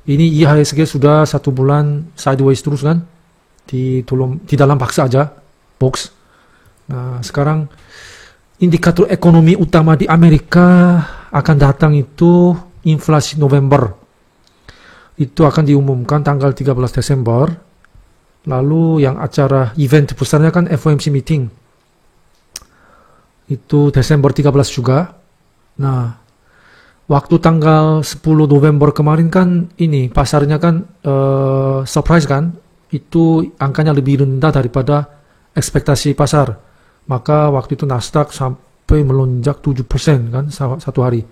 Ini IHSG sudah 1 bulan sideways terus kan, di dalam box aja, box. Nah, sekarang indikator ekonomi utama di Amerika akan datang itu inflasi November. Itu akan diumumkan tanggal 13 Desember. Lalu yang acara event besarnya kan FOMC meeting. Itu Desember 13 juga. Nah, waktu tanggal 10 November kemarin kan ini pasarnya kan surprise kan. Itu angkanya lebih rendah daripada ekspektasi pasar. Maka waktu itu Nasdaq sampai melonjak 7% kan satu hari.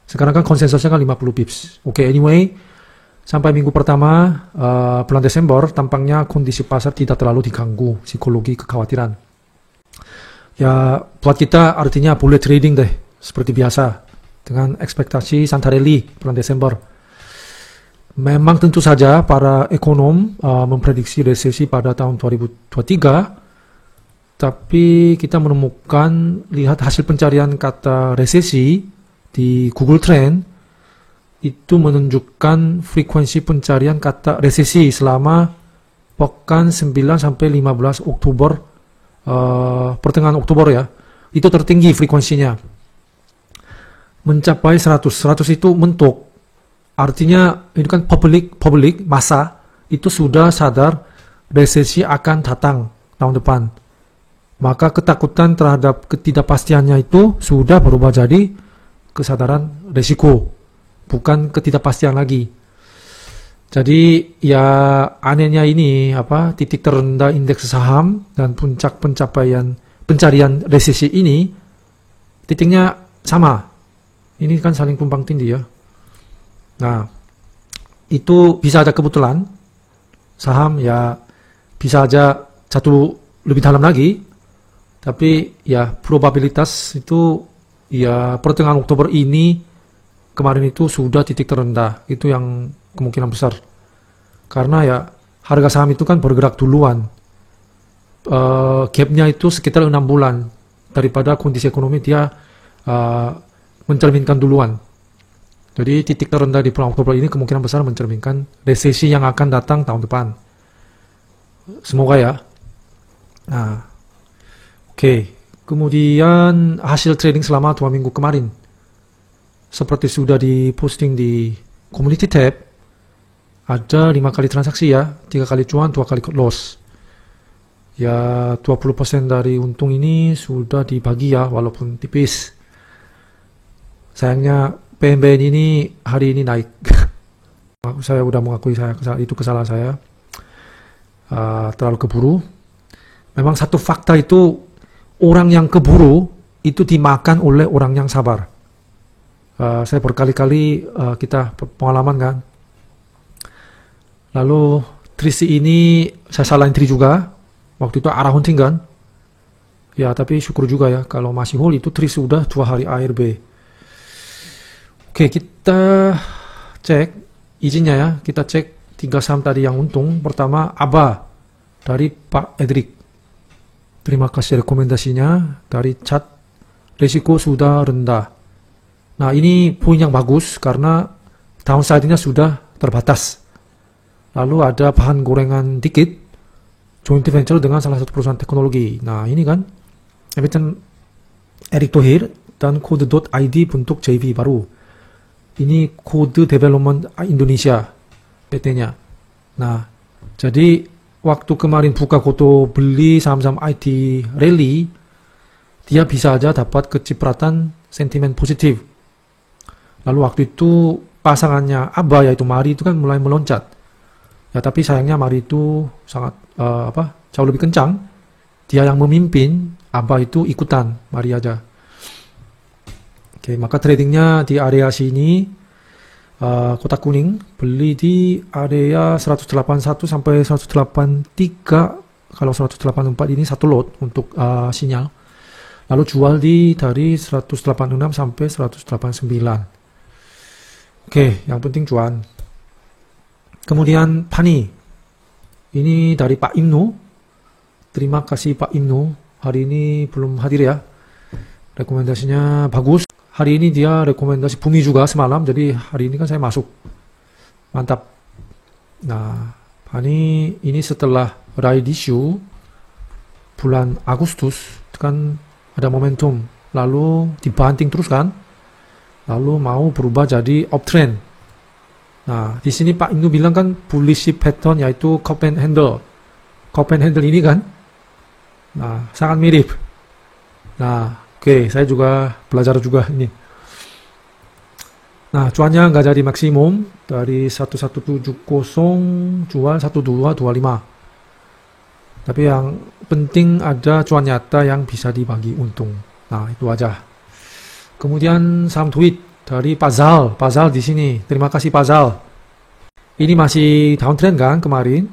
Sekarang kan konsensusnya kan 50 pips. Oke, anyway, sampai minggu pertama bulan Desember tampaknya kondisi pasar tidak terlalu diganggu psikologi kekhawatiran. Ya, buat kita artinya boleh trading deh seperti biasa dengan ekspektasi santai rally bulan Desember. Memang tentu saja para ekonom memprediksi resesi pada tahun 2023. Tapi kita menemukan, lihat hasil pencarian kata resesi di Google Trend, itu menunjukkan frekuensi pencarian kata resesi selama pekan 9 sampai 15 Oktober, pertengahan Oktober ya, itu tertinggi frekuensinya. Mencapai 100 itu mentok. Artinya ini kan publik massa itu sudah sadar resesi akan datang tahun depan. Maka ketakutan terhadap ketidakpastiannya itu sudah berubah jadi kesadaran risiko, bukan ketidakpastian lagi. Jadi ya anehnya ini titik terendah indeks saham dan puncak pencarian resesi ini titiknya sama. Ini kan saling tumpang tindih ya. Nah, itu bisa ada kebetulan saham ya bisa aja jatuh lebih dalam lagi. Tapi ya probabilitas itu ya pertengahan Oktober ini kemarin itu sudah titik terendah. Itu yang kemungkinan besar. Karena ya harga saham itu kan bergerak duluan. Gapnya itu sekitar 6 bulan. Daripada kondisi ekonomi dia mencerminkan duluan. Jadi titik terendah di bulan Oktober ini kemungkinan besar mencerminkan resesi yang akan datang tahun depan. Semoga ya. Nah, oke, kemudian hasil trading selama 2 minggu kemarin. Seperti sudah diposting di community tab, ada 5 kali transaksi ya, 3 kali cuan, 2 kali loss. Ya, 20% dari untung ini sudah dibagi ya, walaupun tipis. Sayangnya PMBN ini hari ini naik. Saya udah mengakui itu kesalahan saya. Terlalu keburu. Memang satu fakta itu, orang yang keburu itu dimakan oleh orang yang sabar. Saya berkali-kali kita pengalaman kan. Lalu trisi ini saya salahin tri juga. Waktu itu arah hunting kan. Ya tapi syukur juga ya kalau masih hold itu tri sudah 2 hari ARB. Oke, kita cek izinnya ya. Kita cek 3 saham tadi yang untung. Pertama ABA dari Pak Edric. Terima kasih rekomendasinya dari chat risiko sudah rendah. Nah ini poin yang bagus karena downside-nya sudah terbatas. Lalu ada bahan gorengan dikit, joint venture dengan salah satu perusahaan teknologi. Nah ini kan emiten Erick Thohir dan kode.id bentuk JV baru. Ini kode development Indonesia PT-nya. Nah jadi waktu kemarin buka koto beli saham-saham IT rally, dia bisa aja dapat kecipratan sentimen positif. Lalu waktu itu pasangannya ABA yaitu Mari itu kan mulai meloncat. Ya tapi sayangnya Mari itu sangat jauh lebih kencang. Dia yang memimpin, ABA itu ikutan, Mari aja. Oke, maka tradingnya di area sini kotak kuning beli di area 181 sampai 183. Kalau 184 ini satu lot untuk sinyal. Lalu jual dari 186 sampai 189. Oke, yang penting cuan. Kemudian Pani. Ini dari Pak Imnu. Terima kasih Pak Imnu. Hari ini belum hadir ya. Rekomendasinya bagus. Hari ini dia rekomendasi Bumi juga semalam. Jadi hari ini kan saya masuk Mantap. Nah, ini setelah ride issue bulan Agustus kan ada momentum, lalu dibanting terus kan, lalu mau berubah jadi uptrend. Nah, di sini Pak Inu bilang kan bullish pattern yaitu cup and handle. Cup and handle ini kan, nah sangat mirip. Nah, oke, saya juga belajar juga ini. Nah, cuannya nggak jadi maksimum dari 1170 jual 1225. Tapi yang penting ada cuan nyata yang bisa dibagi untung. Nah, itu aja. Kemudian saham tweet dari Pak Zal. Pak Zal di sini. Terima kasih Pak Zal. Ini masih downtrend kan kemarin.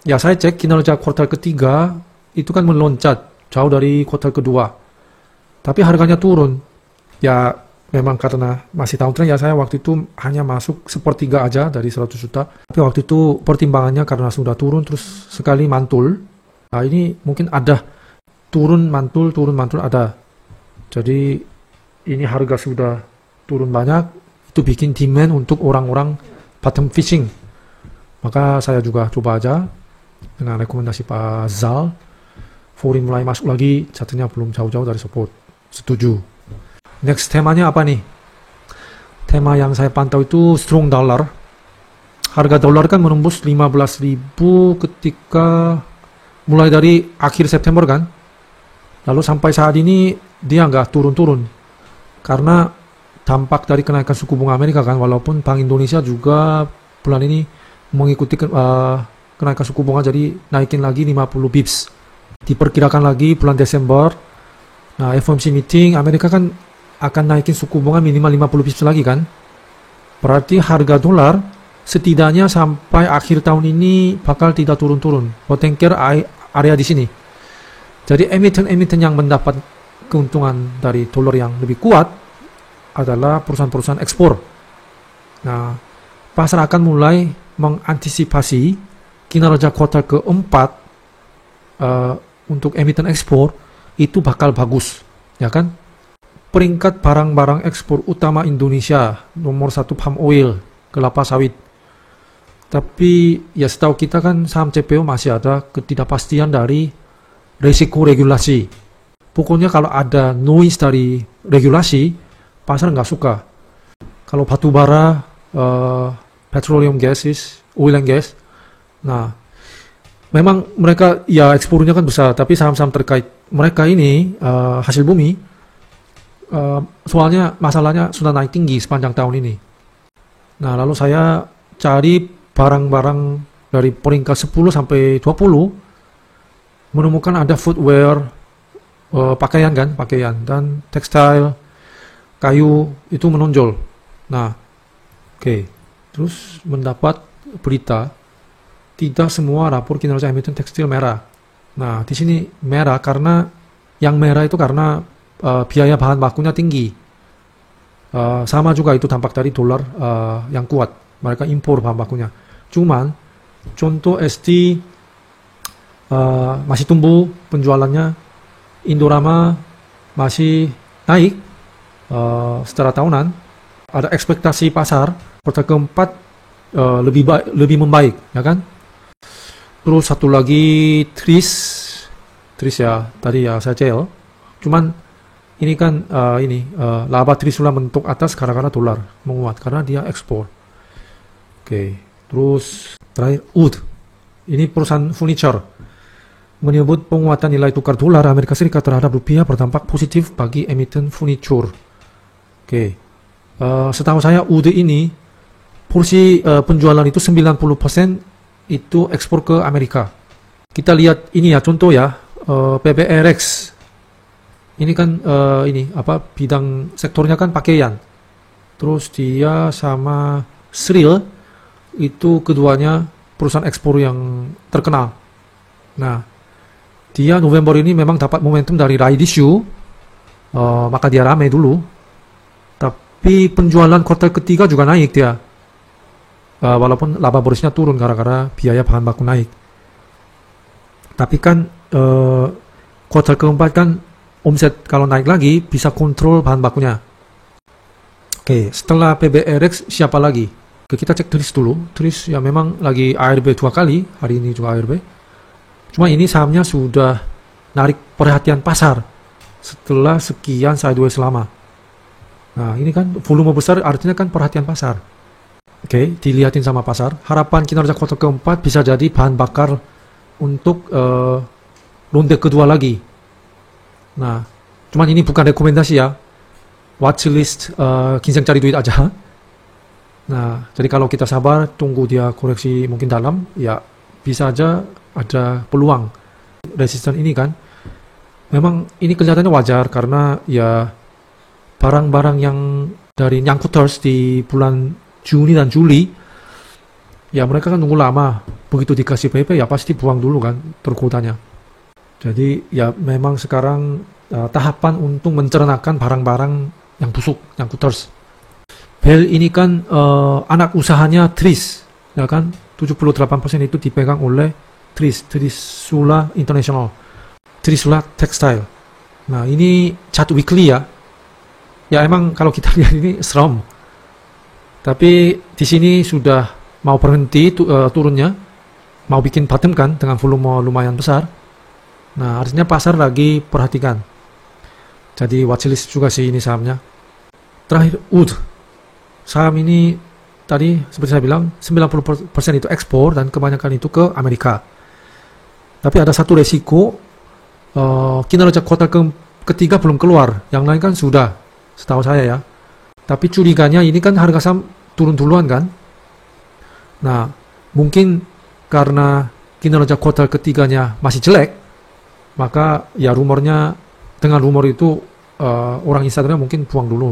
Ya, saya cek kinerja kuartal ketiga itu kan meloncat jauh dari kuartal kedua. Tapi harganya turun. Ya, memang karena masih downtrend ya, saya waktu itu hanya masuk sepertiga aja dari 100 juta. Tapi waktu itu pertimbangannya karena sudah turun terus sekali mantul. Nah, ini mungkin ada turun mantul ada. Jadi ini harga sudah turun banyak, itu bikin demand untuk orang-orang bottom fishing. Maka saya juga coba aja dengan rekomendasi Pak Zal. Foreign mulai masuk lagi, chartnya belum jauh-jauh dari support. Setuju. Next temanya apa nih? Tema yang saya pantau itu strong dollar. Harga dolar kan menembus 15.000 ketika mulai dari akhir September kan. Lalu sampai saat ini dia nggak turun-turun. Karena dampak dari kenaikan suku bunga Amerika kan, walaupun Bank Indonesia juga bulan ini mengikuti kenaikan suku bunga jadi naikin lagi 50 bips. Diperkirakan lagi bulan Desember. Nah, FOMC meeting Amerika kan akan naikin suku bunga minimal 50 bips lagi kan. Berarti harga dolar setidaknya sampai akhir tahun ini bakal tidak turun-turun. Potensial area di sini. Jadi emiten-emiten yang mendapat keuntungan dari dolar yang lebih kuat adalah perusahaan-perusahaan ekspor. Nah, pasar akan mulai mengantisipasi kinerja kuartal keempat untuk emiten ekspor itu bakal bagus, ya kan? Peringkat barang-barang ekspor utama Indonesia nomor 1 palm oil, kelapa sawit. Tapi ya setahu kita kan saham CPO masih ada ketidakpastian dari risiko regulasi. Pokoknya kalau ada noise dari regulasi, pasar nggak suka. Kalau batu bara, petroleum gases, oil and gas, nah memang mereka ya ekspornya kan besar, tapi saham-saham terkait mereka ini hasil bumi, soalnya masalahnya sudah naik tinggi sepanjang tahun ini. Nah, lalu saya cari barang-barang dari peringkat 10 sampai 20, menemukan ada footwear, pakaian dan tekstil, kayu itu menonjol. Nah, oke. Terus mendapat berita tidak semua rapor kinerja emiten tekstil merah. Nah, di sini merah karena yang merah itu karena biaya bahan bakunya tinggi. Sama juga itu dampak dari dolar yang kuat. Mereka impor bahan bakunya. Cuman contoh ST masih tumbuh penjualannya, Indorama masih naik secara tahunan. Ada ekspektasi pasar kuartal keempat lebih membaik, ya kan? Terus satu lagi Tris ya tadi ya saya CL. Cuman ini kan laba Tris sudah mentok atas karena dolar menguat karena dia ekspor. Oke, terus terakhir Wood. Ini perusahaan furniture menyebut penguatan nilai tukar dolar Amerika Serikat terhadap rupiah berdampak positif bagi emiten furniture. Oke, setahu saya Wood ini porsi penjualan itu 90% itu ekspor ke Amerika. Kita lihat ini ya contoh ya, PBRX. Ini kan bidang sektornya kan pakaian. Terus dia sama Sril itu keduanya perusahaan ekspor yang terkenal. Nah, dia November ini memang dapat momentum dari ride issue, maka dia rame dulu. Tapi penjualan kuartal ketiga juga naik dia. Walaupun laba borosnya turun gara-gara biaya bahan baku naik. Tapi kan kuartal keempat kan omset kalau naik lagi bisa kontrol bahan bakunya. Oke, setelah PBRX siapa lagi? Kita cek Tris dulu. Tris ya memang lagi ARB 2 kali, hari ini juga ARB. Cuma ini sahamnya sudah narik perhatian pasar setelah sekian sideways lama. Nah, ini kan volume besar artinya kan perhatian pasar. Oke, dilihatin sama pasar. Harapan kinerja kuartal keempat bisa jadi bahan bakar untuk ronde kedua lagi. Nah, cuman ini bukan rekomendasi ya. Watchlist ginseng cari duit aja. Nah, jadi kalau kita sabar tunggu dia koreksi mungkin dalam, ya bisa aja ada peluang. Resisten ini kan memang ini kelihatannya wajar karena ya barang-barang yang dari nyangkuters di bulan Juni dan Juli ya mereka kan nunggu lama, begitu dikasih PP ya pasti buang dulu kan tergodanya. Jadi ya memang sekarang tahapan untuk mencernakan barang-barang yang busuk, nyangkuters. Bell ini kan anak usahanya Tris ya kan, 78% itu dipegang oleh Trisula International, Trisula Textile. Nah, ini chart weekly ya. Ya emang kalau kita lihat ini serem. Tapi di sini sudah mau berhenti turunnya, mau bikin bottom kan dengan volume lumayan besar. Nah, artinya pasar lagi perhatikan. Jadi watchlist juga sih ini sahamnya. Terakhir Wood. Saham ini tadi seperti saya bilang 90% itu ekspor dan kebanyakan itu ke Amerika. Tapi ada satu resiko, kinerja kuartal ketiga belum keluar, yang lain kan sudah, setahu saya ya. Tapi curiganya ini kan harga saham turun duluan kan. Nah, mungkin karena kinerja kuartal ketiganya masih jelek, maka ya rumornya, dengan rumor itu orang Instagram mungkin buang dulu.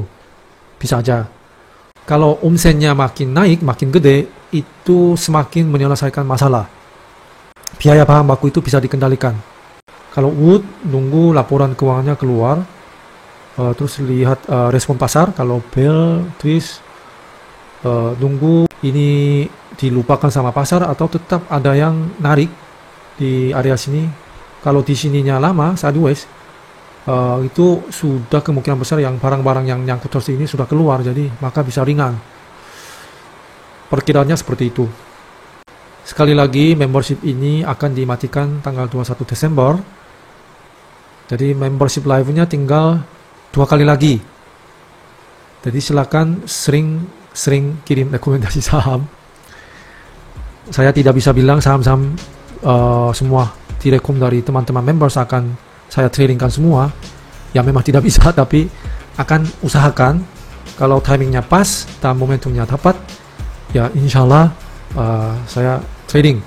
Bisa aja. Kalau omsetnya makin naik, makin gede, itu semakin menyelesaikan masalah. Biaya bahan baku itu bisa dikendalikan. Kalau Wood nunggu laporan keuangannya keluar, terus lihat respon pasar. Kalau Bell, Tris nunggu ini dilupakan sama pasar atau tetap ada yang narik di area sini. Kalau di sininya lama, sideways, itu sudah kemungkinan besar yang barang-barang yang nyangkut terus ini sudah keluar, jadi maka bisa ringan. Perkiraannya seperti itu. Sekali lagi, membership ini akan dimatikan tanggal 21 Desember. Jadi membership live-nya tinggal 2 kali lagi. Jadi silakan sering kirim rekomendasi saham. Saya tidak bisa bilang saham-saham semua direkom dari teman-teman members akan saya tradingkan semua. Ya memang tidak bisa, tapi akan usahakan kalau timingnya pas dan momentumnya tepat, ya insya Allah saya trading.